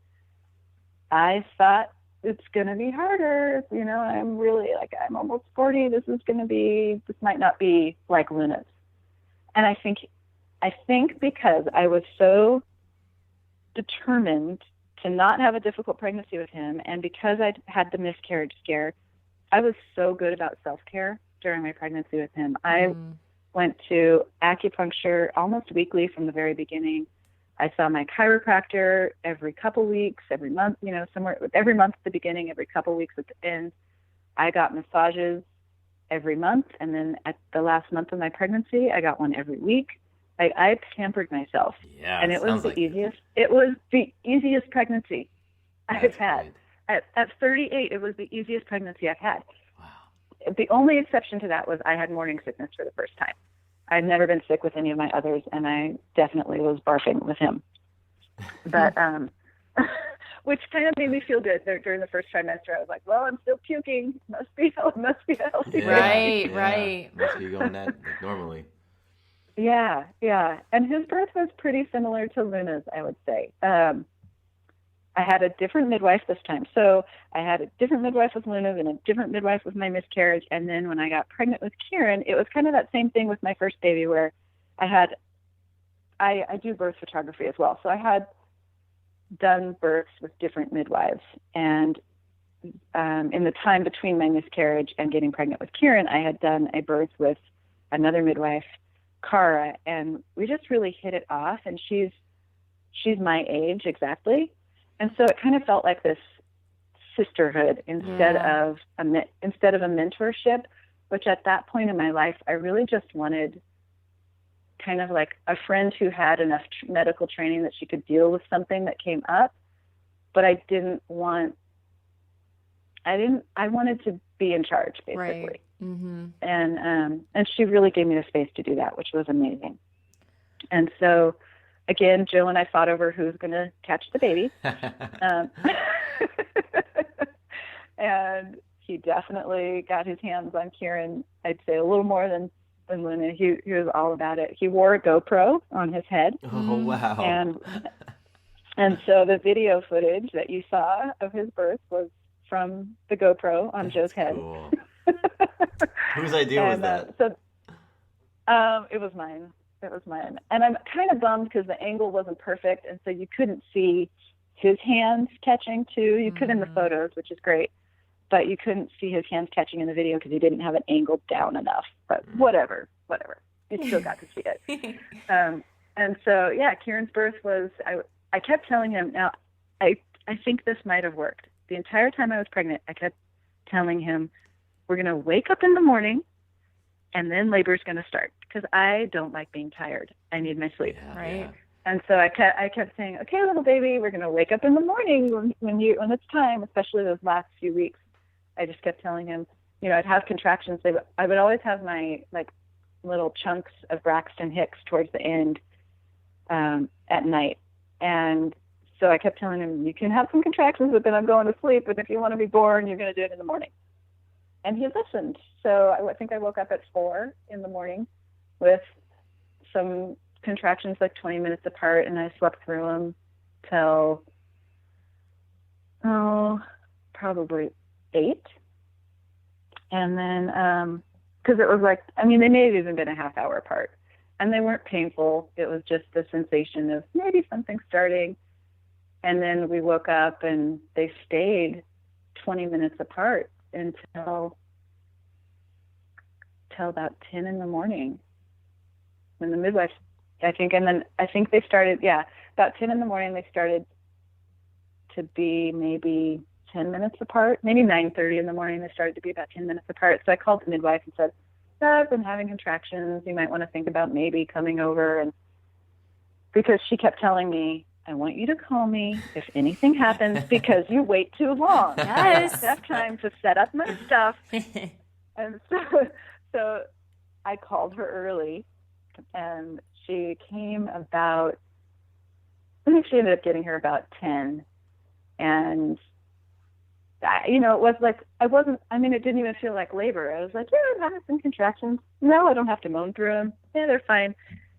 I thought it's going to be harder. I'm really I'm almost 40. This might not be like Luna's. And I think because I was so determined to not have a difficult pregnancy with him, and because I'd had the miscarriage scare, I was so good about self-care during my pregnancy with him. I went to acupuncture almost weekly from the very beginning. I saw my chiropractor every couple weeks, every month, every month at the beginning, every couple weeks at the end. I got massages every month, and then at the last month of my pregnancy, I got one every week. I pampered myself, and it was the easiest. It was the easiest pregnancy I've had. At 38, it was the easiest pregnancy I've had. Wow. The only exception to that was I had morning sickness for the first time. I'd never been sick with any of my others, and I definitely was barfing with him. But which kind of made me feel good during the first trimester. I was like, well, I'm still puking. Must be a healthy Right, right. Must be going that normally. Yeah. And his birth was pretty similar to Luna's, I would say. I had a different midwife this time. So I had a different midwife with Luna's and a different midwife with my miscarriage. And then when I got pregnant with Kieran, it was kind of that same thing with my first baby, where I do birth photography as well. So I had done births with different midwives. And in the time between my miscarriage and getting pregnant with Kieran, I had done a birth with another midwife, Cara, and we just really hit it off. And she's my age exactly, and so it kind of felt like this sisterhood instead of a mentorship. Which at that point in my life, I really just wanted kind of like a friend who had enough medical training that she could deal with something that came up, but I wanted to be in charge, basically. Right. Mm-hmm. And she really gave me the space to do that, which was amazing. And so, again, Joe and I fought over who's going to catch the baby. And he definitely got his hands on Kieran, I'd say a little more than Luna. He was all about it. He wore a GoPro on his head. Oh, wow. And so the video footage that you saw of his birth was from the GoPro on Joe's head. Cool. Whose idea was that? It was mine. And I'm kind of bummed because the angle wasn't perfect, and so you couldn't see his hands catching too. You could in the photos, which is great. but you couldn't see his hands catching in the video because he didn't have it angled down enough. But whatever. You still got to see it. And so, yeah, Kieran's birth was, I kept telling him, now, I think this might have worked. The entire time I was pregnant, I kept telling him, we're going to wake up in the morning and then labor's going to start, because I don't like being tired. I need my sleep. Yeah, right. Yeah. And so I kept saying, okay, little baby, we're going to wake up in the morning when it's time, especially those last few weeks. I just kept telling him, I'd have contractions. I would always have my like little chunks of Braxton Hicks towards the end at night. And so I kept telling him, you can have some contractions, but then I'm going to sleep. And if you want to be born, you're going to do it in the morning. And he listened. So I think I woke up at 4 in.the.morning with some contractions like 20 minutes apart, and I slept through them till probably 8. And then because it was like, they may have even been a half hour apart, and they weren't painful. It was just the sensation of maybe something starting. And then we woke up and they stayed 20 minutes apart until about 10 in.the.morning when the midwife, I think they started, about 10 in.the.morning, they started to be maybe 10 minutes apart, maybe 9:30 in.the.morning, they started to be about 10 minutes apart. So I called the midwife and said, I've been having contractions. You might want to think about maybe coming over. And because she kept telling me, I want you to call me if anything happens, because you wait too long. Yes. I have time to set up my stuff. And so I called her early, and she came I think she ended up getting her about 10. And, it was like, it didn't even feel like labor. I was like, yeah, I'm having some contractions. No, I don't have to moan through them. Yeah, they're fine.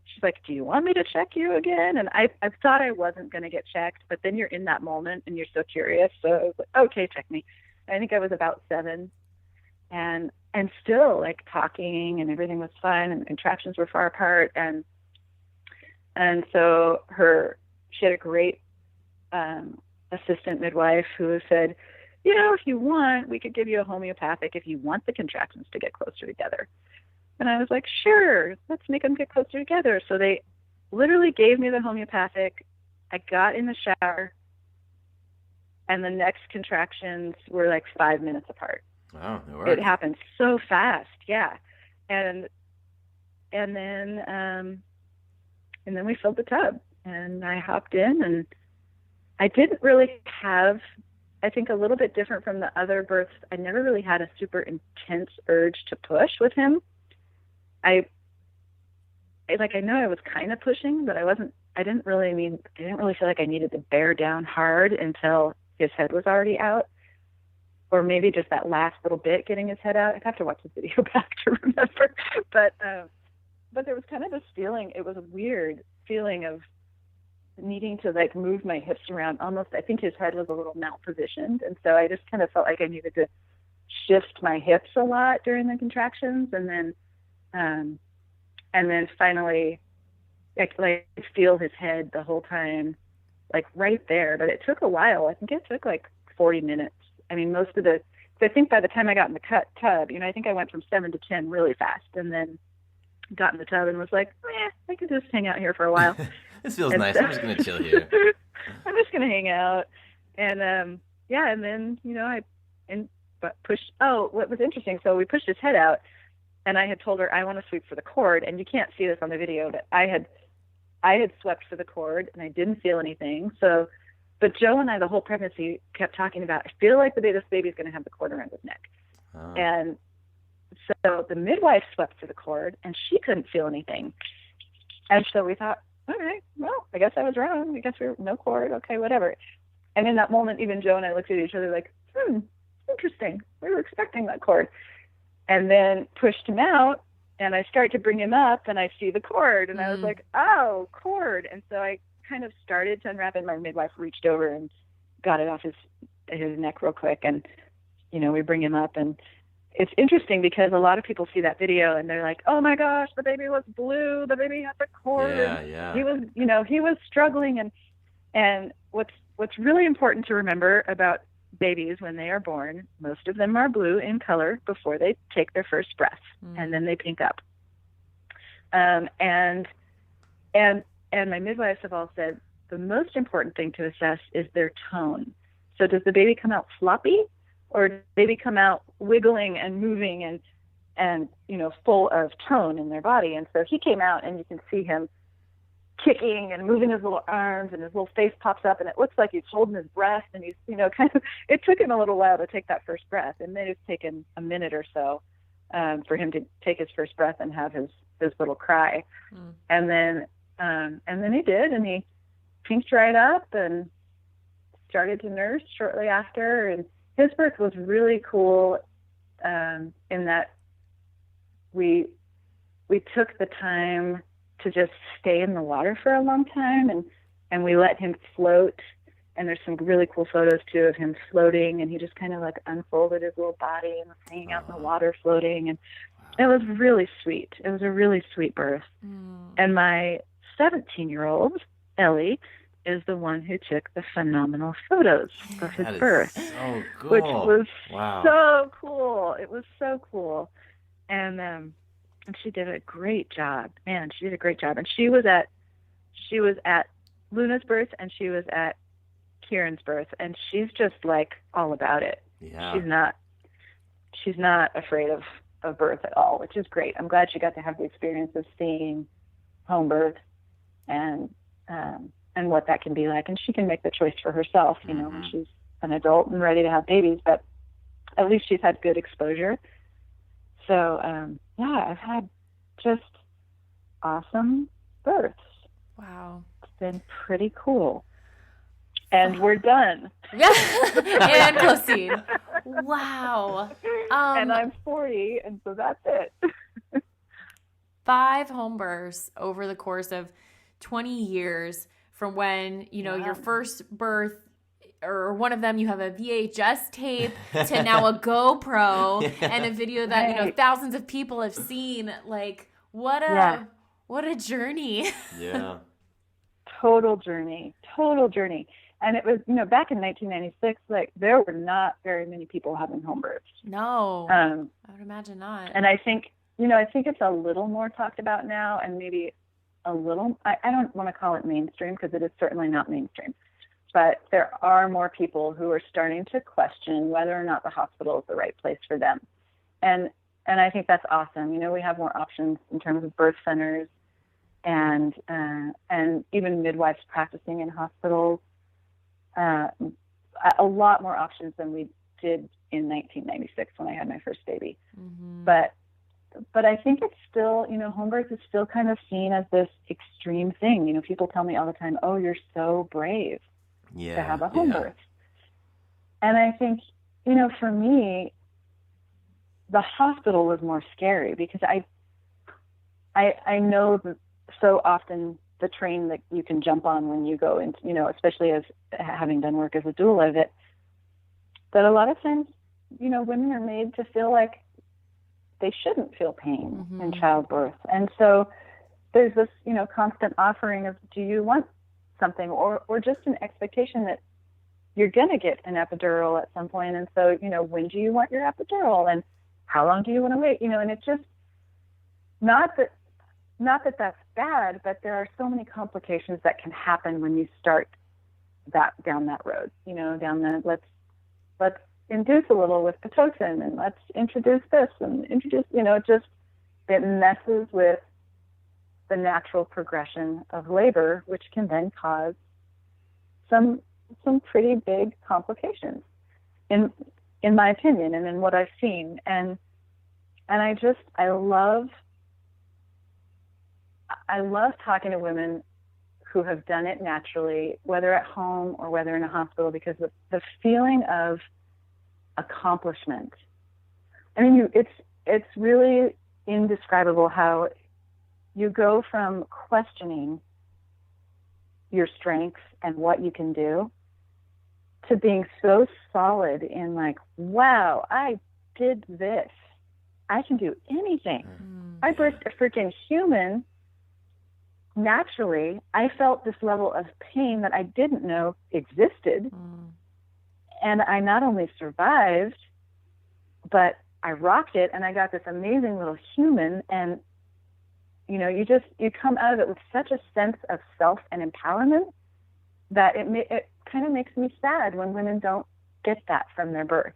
She's like, do you want me to check you again? And I thought I wasn't going to get checked, but then you're in that moment and you're so curious. So I was like, okay, check me. I think I was about 7, and still like talking, and everything was fine, and contractions were far apart. And so she had a great assistant midwife who said, if you want, we could give you a homeopathic if you want the contractions to get closer together. And I was like, sure, let's make them get closer together. So they literally gave me the homeopathic. I got in the shower, and the next contractions were like 5 minutes apart. Wow, it worked. It happened so fast, yeah. And then we filled the tub, and I hopped in, and I didn't really have, I think, a little bit different from the other births. I never really had a super intense urge to push with him. I know I was kind of pushing, but I didn't really feel like I needed to bear down hard until his head was already out, or maybe just that last little bit getting his head out. I'd have to watch the video back to remember, but there was kind of this feeling. It was a weird feeling of needing to like move my hips around. Almost, I think his head was a little malpositioned, and so I just kind of felt like I needed to shift my hips a lot during the contractions, and then finally, I feel his head the whole time, like right there. But it took a while. I think it took like 40 minutes. I think by the time I got in the tub, I think I went from 7 to 10 really fast, and then got in the tub and was like, I could just hang out here for a while. This feels nice. I'm just going to chill here. I'm just going to hang out. And, and then, pushed, what was interesting, so we pushed his head out, and I had told her, I want to sweep for the cord, and you can't see this on the video, but I had swept for the cord, and I didn't feel anything. So, but Joe and I, the whole pregnancy, kept talking about, I feel like this baby's going to have the cord around his neck. Oh. And so the midwife swept for the cord, and she couldn't feel anything. And so we thought, okay, well, I guess I was wrong. I guess we were no cord. Okay, whatever. And in that moment, even Joe and I looked at each other like, interesting. We were expecting that cord. And then pushed him out, and I start to bring him up, and I see the cord, and I was like, oh, cord. And so I kind of started to unwrap it. My midwife reached over and got it off his neck real quick, and we bring him up, and it's interesting because a lot of people see that video and they're like, oh my gosh, the baby was blue, the baby had the cord. Yeah. He was struggling, and what's really important to remember about babies, when they are born, most of them are blue in color before they take their first breath, and then they pink up. And my midwives have all said the most important thing to assess is their tone. So does the baby come out floppy, or does the baby come out wiggling and moving and full of tone in their body? And so he came out, and you can see him kicking and moving his little arms, and his little face pops up, and it looks like he's holding his breath, and he's kind of, it took him a little while to take that first breath. It may have taken a minute or so for him to take his first breath and have his little cry. And then he did, and he pinked right up and started to nurse shortly after. And his birth was really cool in that we took the time to just stay in the water for a long time, and we let him float. And there's some really cool photos too of him floating, and he just kind of like unfolded his little body and was hanging out in the water floating. And it was really sweet. It was a really sweet birth. And my 17-year-old, Ellie, is the one who took the phenomenal photos of his birth, so cool. which was so cool. It was so cool. And she did a great job. Man, she did a great job. And she was at Luna's birth, and she was at Kieran's birth, and she's just like all about it. Yeah. She's not afraid of birth at all, which is great. I'm glad she got to have the experience of seeing home birth and what that can be like. And she can make the choice for herself, when she's an adult and ready to have babies, but at least she's had good exposure. So, I've had just awesome births. Wow. It's been pretty cool. And we're done. And proceed. Wow. And I'm 40, and so that's it. 5 home births over the course of 20 years from when, your first birth, or one of them, you have a VHS tape, to now a GoPro and a video that, thousands of people have seen. Like, what a journey. Yeah. Total journey. And it was, back in 1996, like, there were not very many people having home births. No, I would imagine not. And I think it's a little more talked about now, and maybe a little, I don't want to call it mainstream, because it is certainly not mainstream, but there are more people who are starting to question whether or not the hospital is the right place for them. And I think that's awesome. We have more options in terms of birth centers and even midwives practicing in hospitals. A lot more options than we did in 1996 when I had my first baby. But I think it's still, home birth is still kind of seen as this extreme thing. People tell me all the time, "Oh, you're so brave to have a home birth." And I think, for me, the hospital was more scary, because I know that so often the train that you can jump on when you go into, especially as having done work as a doula, that a lot of times, women are made to feel like they shouldn't feel pain in childbirth. And so there's this, constant offering of, do you want something, or just an expectation that you're going to get an epidural at some point. And so, when do you want your epidural, and how long do you want to wait? And it's just not that that's bad, but there are so many complications that can happen when you start down that road, down the, let's induce a little with Pitocin, and let's introduce this and introduce, it messes with the natural progression of labor, which can then cause some pretty big complications, in my opinion, and in what I've seen. And I love talking to women who have done it naturally, whether at home or whether in a hospital, because the feeling of accomplishment, it's really indescribable how you go from questioning your strengths and what you can do to being so solid in like, wow, I did this. I can do anything. I birthed a freaking human naturally. I felt this level of pain that I didn't know existed. And I not only survived, but I rocked it, and I got this amazing little human. And, you know, you come out of it with such a sense of self and empowerment that it kind of makes me sad when women don't get that from their birth.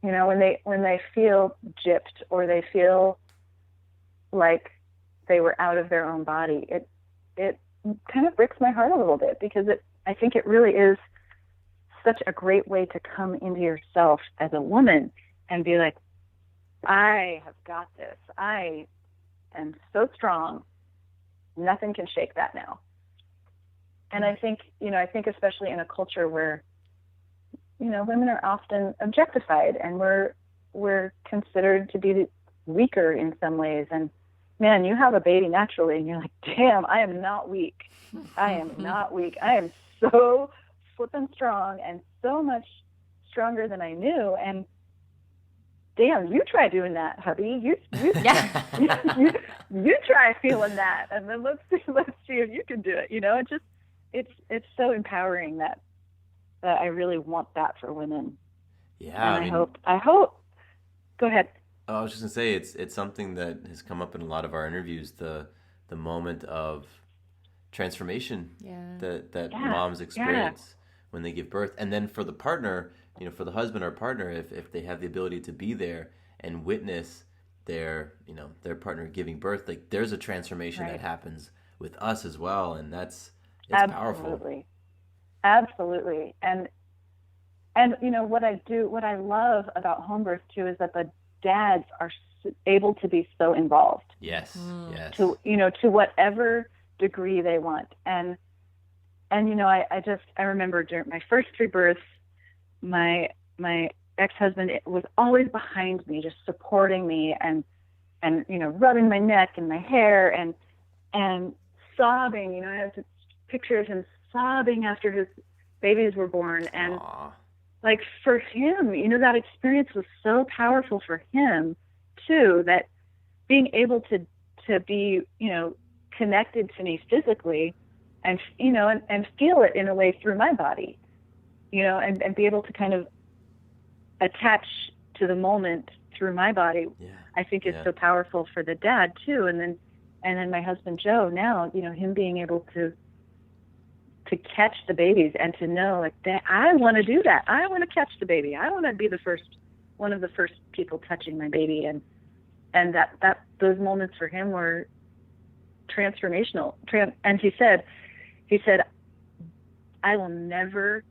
You know, when they feel gypped or they feel like they were out of their own body, it kind of breaks my heart a little bit, because I think it really is such a great way to come into yourself as a woman and be like, I have got this. I am so strong. Nothing can shake that now. And I think especially in a culture where, you know, women are often objectified and we're considered to be weaker in some ways. And man, you have a baby naturally and you're like, damn, I am not weak. I am not weak. I am so flippin' strong and so much stronger than I knew. And damn, you try doing that, hubby. You try feeling that, and then let's see if you can do it. You know, it's so empowering that I really want that for women. Yeah, and I hope. Go ahead. I was just gonna say it's something that has come up in a lot of our interviews. The moment of transformation that moms experience when they give birth, and then for the partner, you know, for the husband or partner, if they have the ability to be there and witness their partner giving birth, like there's a transformation that happens with us as well, and it's powerful. Absolutely. And you know what I love about home birth too is that the dads are able to be so involved. Yes. To whatever degree they want. And you know, I remember during my first 3 births, my ex-husband was always behind me, just supporting me and you know, rubbing my neck and my hair and sobbing. You know, I have pictures of him sobbing after his babies were born. And like for him, you know, that experience was so powerful for him too, that being able to be, you know, connected to me physically and, you know, and feel it in a way through my body, you know, and be able to kind of attach to the moment through my body, I think is so powerful for the dad too. And then my husband, Joe, now, you know, him being able to catch the babies and to know like that, I want to do that. I want to catch the baby. I want to be one of the first people touching my baby. And that those moments for him were transformational. And he said, I will never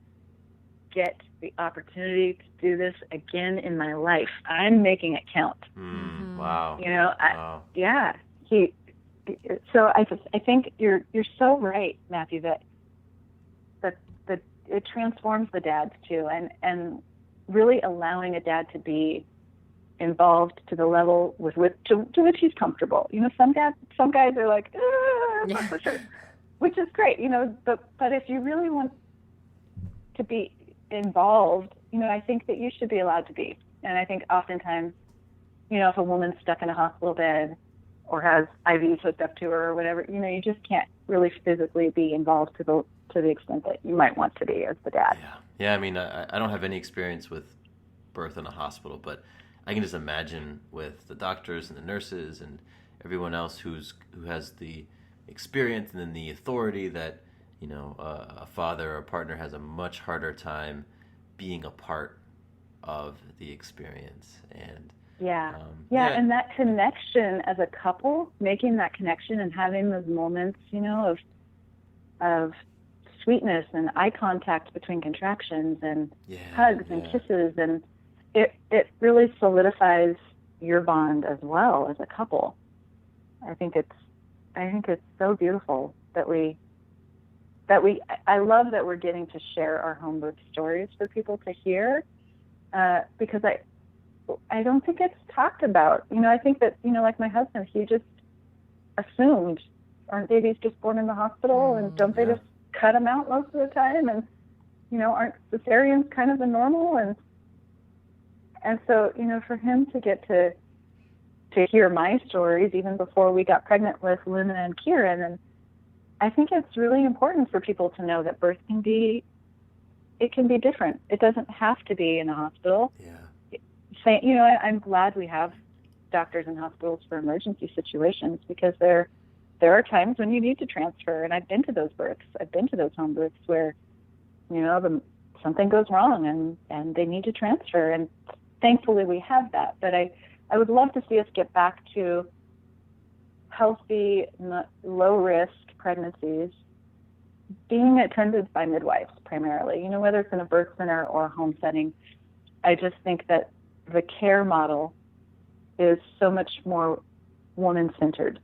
get the opportunity to do this again in my life. I'm making it count. Wow. You know, so I think you're so right, Matthew, that it transforms the dads too, and really allowing a dad to be involved to the level to which he's comfortable. You know, some guys are like, I'm not so sure, which is great, you know, but if you really want to be involved, you know, I think that you should be allowed to be. And I think oftentimes, you know, if a woman's stuck in a hospital bed or has IVs hooked up to her or whatever, you know, you just can't really physically be involved to the extent that you might want to be as the dad. Yeah. I mean, I don't have any experience with birth in a hospital, but I can just imagine with the doctors and the nurses and everyone else who has the experience and then the authority that, you know, a father or a partner has a much harder time being a part of the experience. And and that connection as a couple, making that connection and having those moments, you know, of sweetness and eye contact between contractions and hugs and kisses, and it really solidifies your bond as well as a couple. I think it's so beautiful that I love that we're getting to share our home birth stories for people to hear, because I don't think it's talked about. You know, I think that, you know, like my husband, he just assumed, aren't babies just born in the hospital, and don't they just cut them out most of the time, and, you know, aren't cesareans kind of the normal? And so, you know, for him to get to hear my stories even before we got pregnant with Luna and Kieran, and I think it's really important for people to know that birth can be it can be different. It doesn't have to be in a hospital. Yeah. I'm glad we have doctors in hospitals for emergency situations, because there are times when you need to transfer. And I've been to those births. I've been to those home births where, something goes wrong and they need to transfer. And thankfully we have that. But I would love to see us get back to healthy, low-risk pregnancies being attended by midwives primarily, whether it's in a birth center or a home setting. I just think that the care model is so much more woman-centered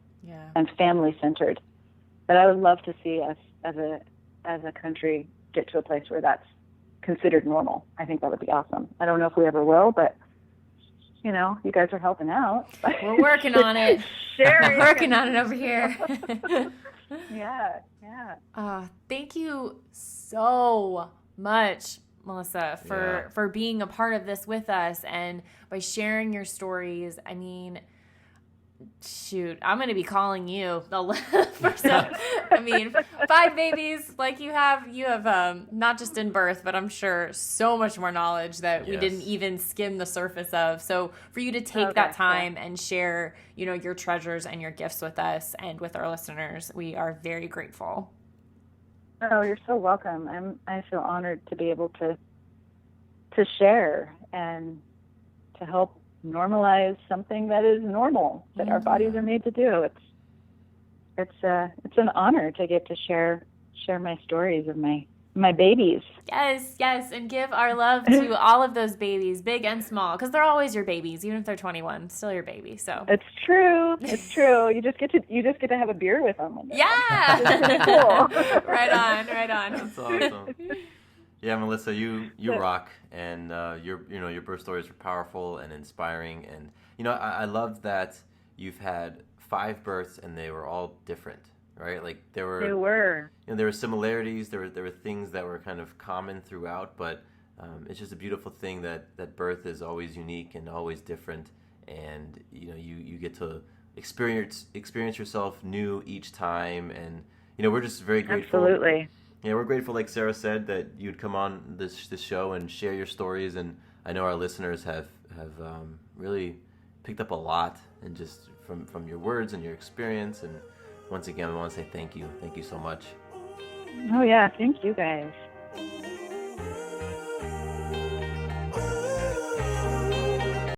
and family-centered that I would love to see us as a country get to a place where that's considered normal. I think that would be awesome. I don't know if we ever will, but you guys are helping out. We're working on it. We're working on it over here. Yeah. Thank you so much, Melissa, for being a part of this with us and by sharing your stories. I mean, shoot, I'm going to be calling you for some, 5 babies like you have not just in birth, but I'm sure so much more knowledge that we didn't even skim the surface of. So for you to take that time and share, your treasures and your gifts with us and with our listeners, we are very grateful. Oh, you're so welcome. I feel honored to be able to share and to help normalize something that is normal, that our bodies are made to do. It's an honor to get to share my stories of my babies. Yes, and give our love to all of those babies, big and small, because they're always your babies, even if they're 21, still your baby. So it's true. You just get to have a beer with them. Yeah, cool. Right on. That's awesome. Yeah, Melissa, you rock, and your birth stories are powerful and inspiring, and I love that you've had 5 births and they were all different, right? Like there were similarities, there were things that were kind of common throughout, but it's just a beautiful thing that birth is always unique and always different, and you get to experience yourself new each time, and we're just very grateful. Absolutely. Yeah, we're grateful, like Sarah said, that you'd come on this show and share your stories, and I know our listeners have really picked up a lot, and just from your words and your experience. And once again, I want to say thank you so much. Oh yeah, thank you guys.